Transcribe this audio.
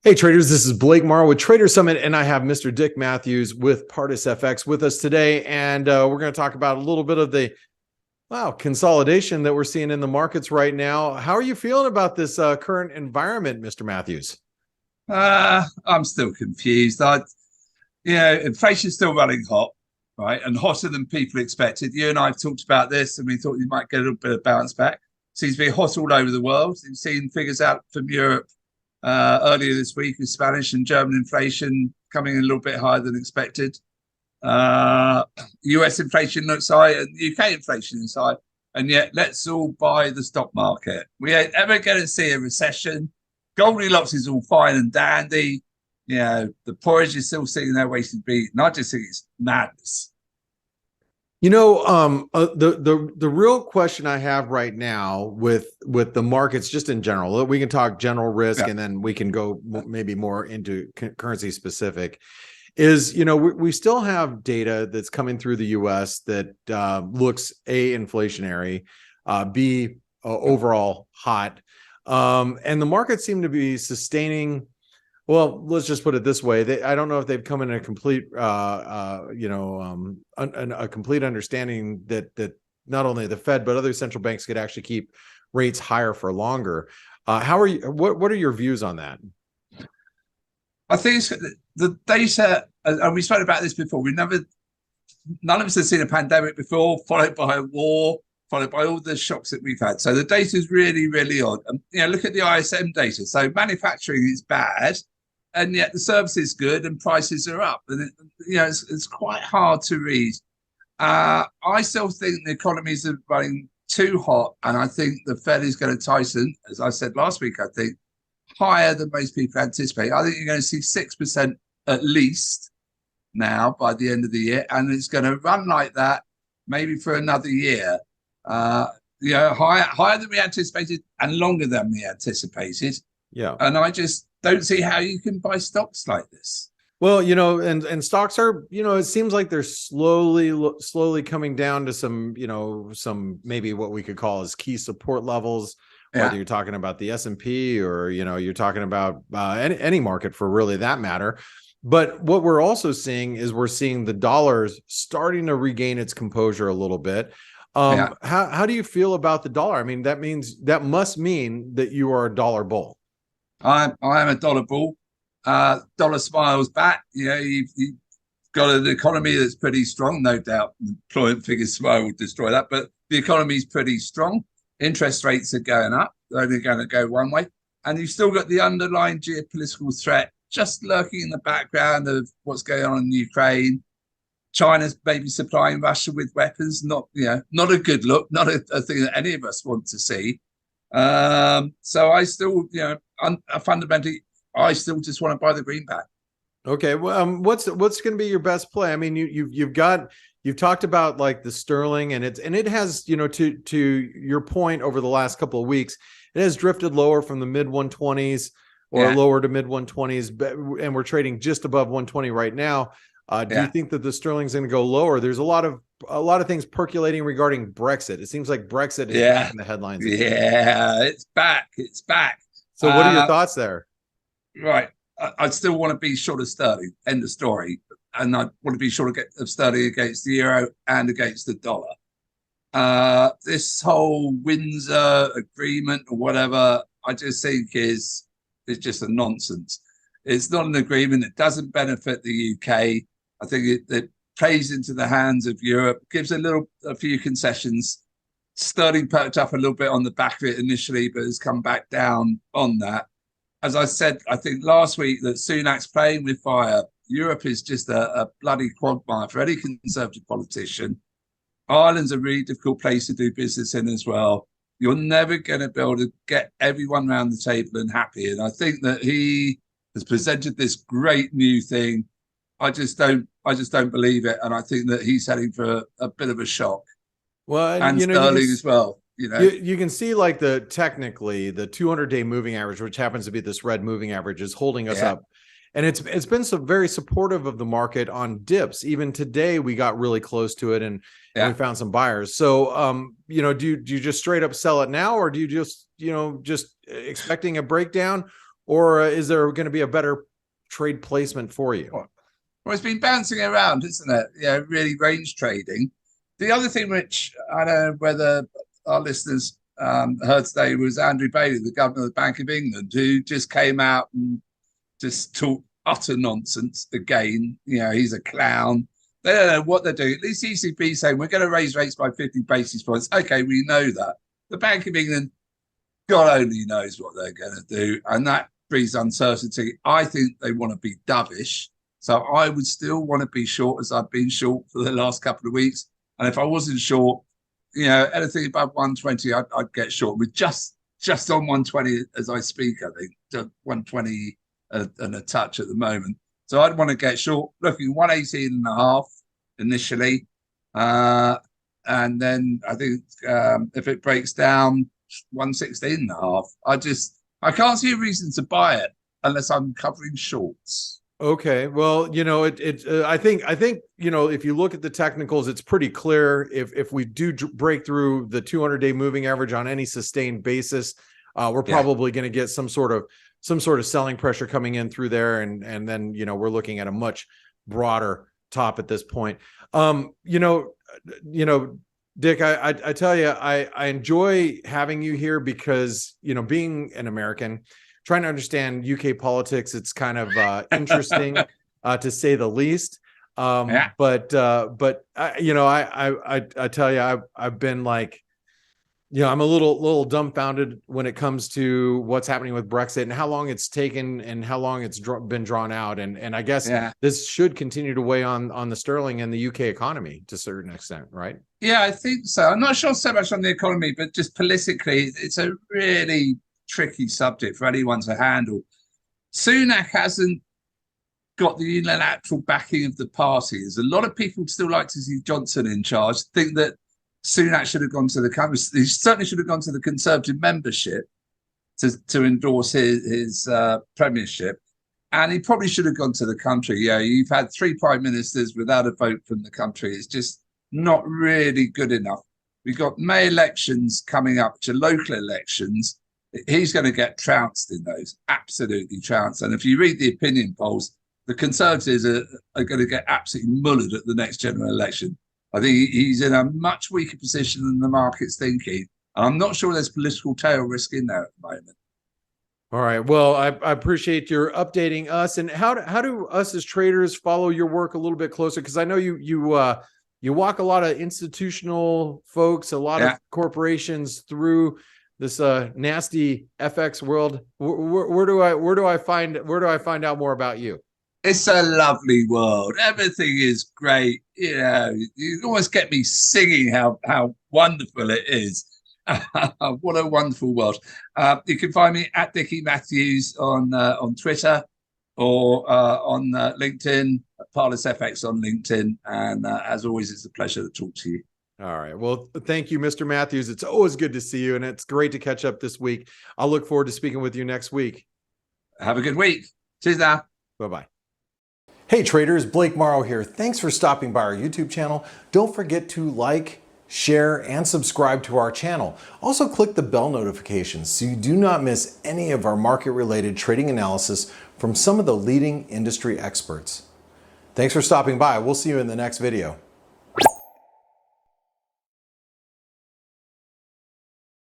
Hey traders, this is Blake Morrow with Trader Summit, and I have Mr. Dick Matthews with Pardus FX with us today, and we're going to talk about a little bit of the consolidation that we're seeing in the markets right now. How are you feeling about this current environment, Mr. Matthews? I'm still confused. Inflation's still running hot, right, and hotter than people expected. You and I have talked about this, and we thought you might get a little bit of bounce back. Seems to be hot all over the world. You've seen figures out from Europe earlier this week with Spanish and German inflation coming in a little bit higher than expected. US inflation looks high and UK inflation is high. And yet, let's all buy the stock market. We ain't ever going to see a recession. Goldilocks is all fine and dandy. You know, the porridge is still sitting there waiting to be eaten. I just think it's madness. You know, the real question I have right now with the markets, just in general, we can talk general risk, and then we can go maybe more into currency specific, is, you know, we still have data that's coming through the US that looks A, inflationary, B, overall hot, and the markets seem to be sustaining. Well, let's just put it this way. I don't know if they've come in a complete, a complete understanding that not only the Fed, but other central banks could actually keep rates higher for longer. How are you? What are your views on that? I think the data, and we spoke about this before. None of us have seen a pandemic before, followed by a war, followed by all the shocks that we've had. So the data is really, really odd. And, look at the ISM data. So manufacturing is bad, and yet the service is good and prices are up. And it's quite hard to read. I still think the economies are running too hot, and I think the Fed is going to tighten, as I said last week, I think, higher than most people anticipate. I think you're going to see 6% at least now by the end of the year, and it's going to run like that maybe for another year. Higher than we anticipated and longer than we anticipated. Yeah. And I just don't see how you can buy stocks like this. Well, and stocks are, it seems like they're slowly coming down to some maybe what we could call as key support levels, whether you're talking about the S&P or, you're talking about any market for really that matter. But what we're also seeing is we're seeing the dollars starting to regain its composure a little bit. How do you feel about the dollar? I mean, that must mean that you are a dollar bull. I am a dollar bull. Dollar smiles back. You've got an economy that's pretty strong, no doubt. Employment figures tomorrow will destroy that, but the economy is pretty strong. Interest rates are going up. They're only going to go one way. And you've still got the underlying geopolitical threat just lurking in the background of what's going on in Ukraine. China's maybe supplying Russia with weapons, not a good look, not a thing that any of us want to see. So I still, fundamentally, I still just want to buy the greenback. Okay, well, what's going to be your best play? I mean, you've talked about like the sterling, and it has, to your point, over the last couple of weeks, it has drifted lower from the mid 120s or lower to mid 120s, and we're trading just above 120 right now. Do you think that the sterling's going to go lower? There's a lot of things percolating regarding Brexit. It seems like Brexit is back in the headlines again. Yeah, it's back. It's back. So what are your thoughts there? Right. I still want to be short of sterling. End of story. And I want to be short of sterling against the euro and against the dollar. This whole Windsor Agreement or whatever, I just think is just a nonsense. It's not an agreement. It doesn't benefit the UK. I think it plays into the hands of Europe, gives a few concessions. Sterling perked up a little bit on the back of it initially, but has come back down on that. As I said, I think last week, that Sunak's playing with fire. Europe is just a bloody quagmire for any Conservative politician. Ireland's a really difficult place to do business in as well. You're never going to be able to get everyone around the table and happy. And I think that he has presented this great new thing. I just don't believe it, and I think that he's heading for a bit of a shock. Well, and sterling as well. You can see like technically the 200-day moving average, which happens to be this red moving average, is holding us up, and it's been very supportive of the market on dips. Even today, we got really close to it, and we found some buyers. So, do you just straight up sell it now, or do you just expecting a breakdown? or is there going to be a better trade placement for you? Well, it's been bouncing around, isn't it? Yeah, really range trading. The other thing which I don't know whether our listeners heard today was Andrew Bailey, the governor of the Bank of England, who just came out and just talked utter nonsense again. You know, he's a clown. They don't know what they're doing. At least ECB saying we're going to raise rates by 50 basis points. Okay, we know that. The Bank of England, God only knows what they're going to do, and that breeds uncertainty. I think they want to be dovish. So I would still want to be short, as I've been short for the last couple of weeks. And if I wasn't short, you know, anything above 120, I'd get short. We're just on 120 as I speak, I think, to 120 and a touch at the moment. So I'd want to get short, looking 118.5 initially. And then I think if it breaks down 116.5, I can't see a reason to buy it unless I'm covering shorts. Okay, well, you know, I think, you know, if you look at the technicals, it's pretty clear. If we do break through the 200-day moving average on any sustained basis, we're probably going to get some sort of selling pressure coming in through there, and then, you know, we're looking at a much broader top at this point. You know, Dick, I tell you, I enjoy having you here because, you know, being an American, trying to understand UK politics, it's kind of interesting to say the least. But you know, I tell you, I've been like, you know, I'm a little dumbfounded when it comes to what's happening with Brexit and how long it's taken and how long it's been drawn out. And I guess this should continue to weigh on the sterling and the UK economy to a certain extent, right? Yeah, I think so. I'm not sure so much on the economy, but just politically, it's a really tricky subject for anyone to handle. Sunak hasn't got the unilateral backing of the party. There's a lot of people still like to see Johnson in charge, think that Sunak should have gone to the country. He certainly should have gone to the Conservative membership to endorse his premiership. And he probably should have gone to the country. Yeah, you've had 3 prime ministers without a vote from the country. It's just not really good enough. We've got May elections coming up, which are local elections. He's going to get trounced in those, absolutely trounced. And if you read the opinion polls, the Conservatives are going to get absolutely mullered at the next general election. I think he's in a much weaker position than the market's thinking. And I'm not sure there's political tail risk in there at the moment. All right. Well, I appreciate your updating us. And how do us as traders follow your work a little bit closer? Because I know you walk a lot of institutional folks, a lot of corporations through this nasty FX world. Where do I find out more about you? It's a lovely world. Everything is great. You know, you almost get me singing how wonderful it is. What a wonderful world. You can find me at Dickie Matthews on Twitter or on LinkedIn, Pardus FX on LinkedIn. And as always, it's a pleasure to talk to you. All right. Well, thank you, Mr. Matthews. It's always good to see you, and it's great to catch up this week. I'll look forward to speaking with you next week. Have a good week. Cheers now. Bye-bye. Hey traders, Blake Morrow here. Thanks for stopping by our YouTube channel. Don't forget to like, share, and subscribe to our channel. Also click the bell notifications so you do not miss any of our market-related trading analysis from some of the leading industry experts. Thanks for stopping by. We'll see you in the next video.